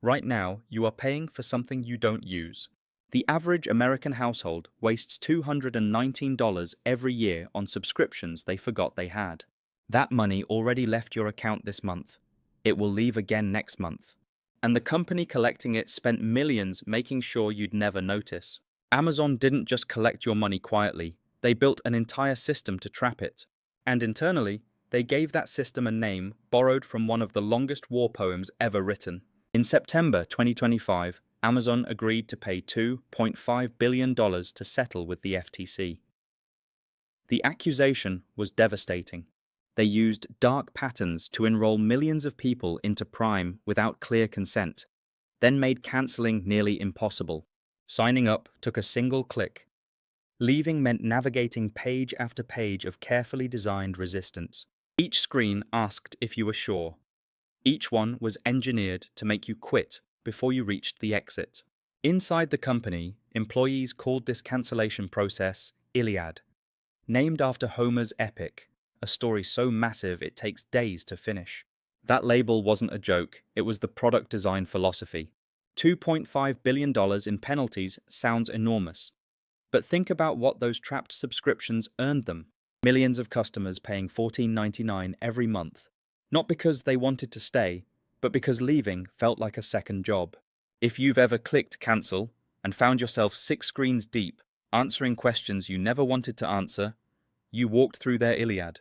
Right now, you are paying for something you don't use. The average American household wastes $219 every year on subscriptions they forgot they had. That money already left your account this month. It will leave again next month. And the company collecting it spent millions making sure you'd never notice. Amazon didn't just collect your money quietly, they built an entire system to trap it. And internally, they gave that system a name borrowed from one of the longest war poems ever written. In September 2025, Amazon agreed to pay $2.5 billion to settle with the FTC. The accusation was devastating. They used dark patterns to enroll millions of people into Prime without clear consent, then made canceling nearly impossible. Signing up took a single click. Leaving meant navigating page after page of carefully designed resistance. Each screen asked if you were sure. Each one was engineered to make you quit before you reached the exit. Inside the company, employees called this cancellation process Iliad, named after Homer's epic, a story so massive it takes days to finish. That label wasn't a joke, it was the product design philosophy. $2.5 billion in penalties sounds enormous. But think about what those trapped subscriptions earned them. Millions of customers paying $14.99 every month. Not because they wanted to stay, but because leaving felt like a second job. If you've ever clicked cancel and found yourself 6 screens deep, answering questions you never wanted to answer, you walked through their Iliad.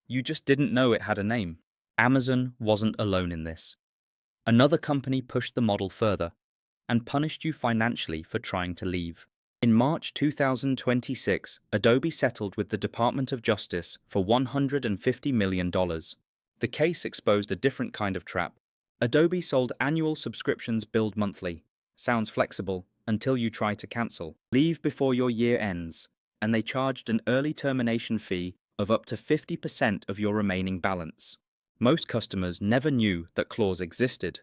You just didn't know it had a name. Amazon wasn't alone in this. Another company pushed the model further and punished you financially for trying to leave. In March 2026, Adobe settled with the Department of Justice for $150 million. The case exposed a different kind of trap. Adobe sold annual subscriptions billed monthly. Sounds flexible until you try to cancel. Leave before your year ends, and they charged an early termination fee of up to 50% of your remaining balance. Most customers never knew that clause existed.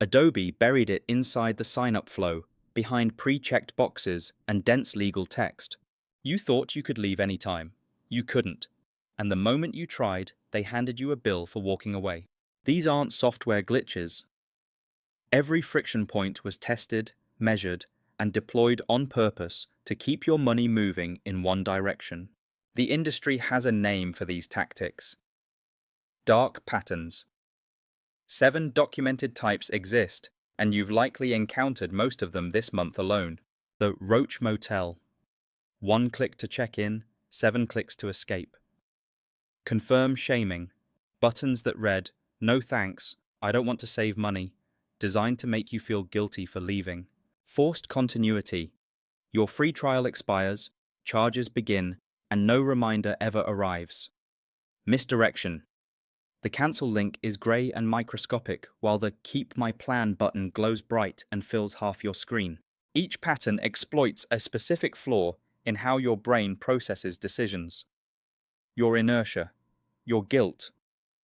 Adobe buried it inside the sign-up flow, behind pre-checked boxes and dense legal text. You thought you could leave any time. You couldn't. And the moment you tried, they handed you a bill for walking away. These aren't software glitches. Every friction point was tested, measured, and deployed on purpose to keep your money moving in one direction. The industry has a name for these tactics. Dark patterns. 7 documented types exist, and you've likely encountered most of them this month alone. The Roach Motel. 1 click to check in, 7 clicks to escape. Confirm shaming. Buttons that read, "No thanks, I don't want to save money," designed to make you feel guilty for leaving. Forced continuity. Your free trial expires, charges begin, and no reminder ever arrives. Misdirection. The cancel link is grey and microscopic, while the Keep My Plan button glows bright and fills half your screen. Each pattern exploits a specific flaw in how your brain processes decisions. Your inertia, your guilt,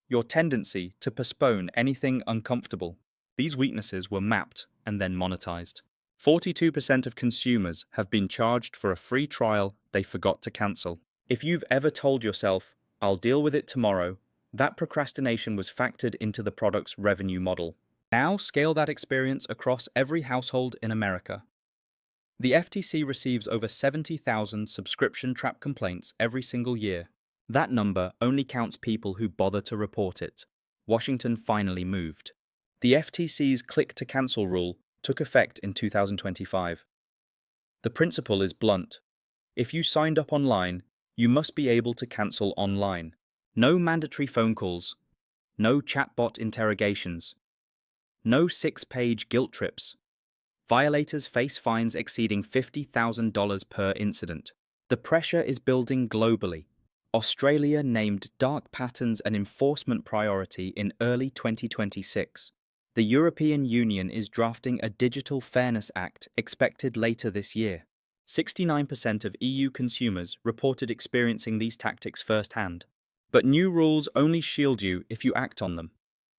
your tendency to postpone anything uncomfortable. These weaknesses were mapped and then monetized. 42% of consumers have been charged for a free trial they forgot to cancel. If you've ever told yourself, "I'll deal with it tomorrow," that procrastination was factored into the product's revenue model. Now scale that experience across every household in America. The FTC receives over 70,000 subscription trap complaints every single year. That number only counts people who bother to report it. Washington finally moved. The FTC's click-to-cancel rule took effect in 2025. The principle is blunt. If you signed up online, you must be able to cancel online. No mandatory phone calls. No chatbot interrogations. No 6-page guilt trips. Violators face fines exceeding $50,000 per incident. The pressure is building globally. Australia named dark patterns an enforcement priority in early 2026. The European Union is drafting a Digital Fairness Act expected later this year. 69% of EU consumers reported experiencing these tactics firsthand. But new rules only shield you if you act on them.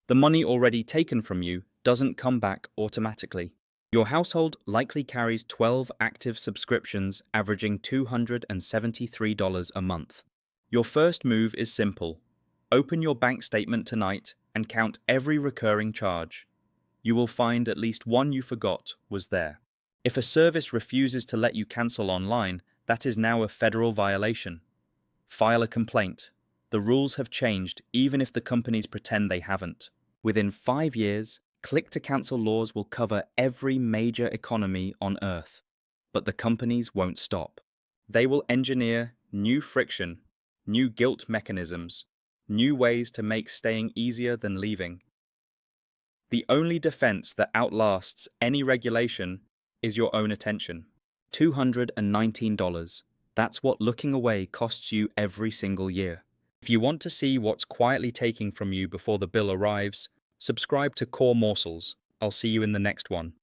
The money already taken from you doesn't come back automatically. Your household likely carries 12 active subscriptions averaging $273 a month. Your first move is simple. Open your bank statement tonight and count every recurring charge. you will find at least one you forgot was there. If a service refuses to let you cancel online, that is now a federal violation. File a complaint. The rules have changed even if the companies pretend they haven't. Within 5 years, click-to-cancel laws will cover every major economy on Earth. But the companies won't stop. They will engineer new friction, new guilt mechanisms, new ways to make staying easier than leaving. The only defense that outlasts any regulation is your own attention. $219. That's what looking away costs you every single year. If you want to see what's quietly taking from you before the bill arrives, subscribe to Core Morsels. I'll see you in the next one.